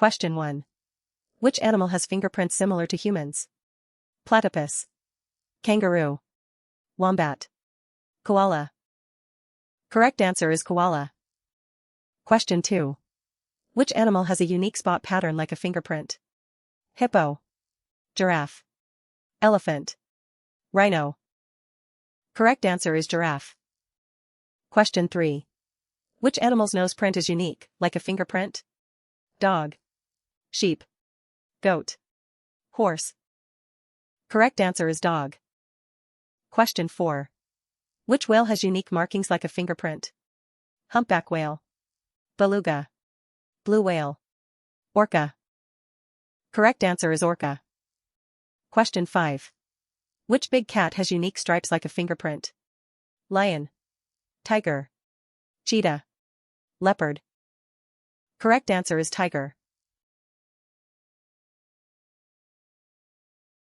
Question 1. Which animal has fingerprints similar to humans? Platypus, kangaroo, wombat, koala. Correct answer is koala. Question 2. Which animal has a unique spot pattern like a fingerprint? Hippo, giraffe, elephant, rhino. Correct answer is giraffe. Question 3. Which animal's nose print is unique, like a fingerprint? Dog, sheep, goat, horse. Correct answer is dog. Question 4. Which whale has unique markings like a fingerprint? Humpback whale, beluga, blue whale, orca. Correct answer is orca. Question 5. Which big cat has unique stripes like a fingerprint? Lion, tiger, cheetah, leopard. Correct answer is tiger.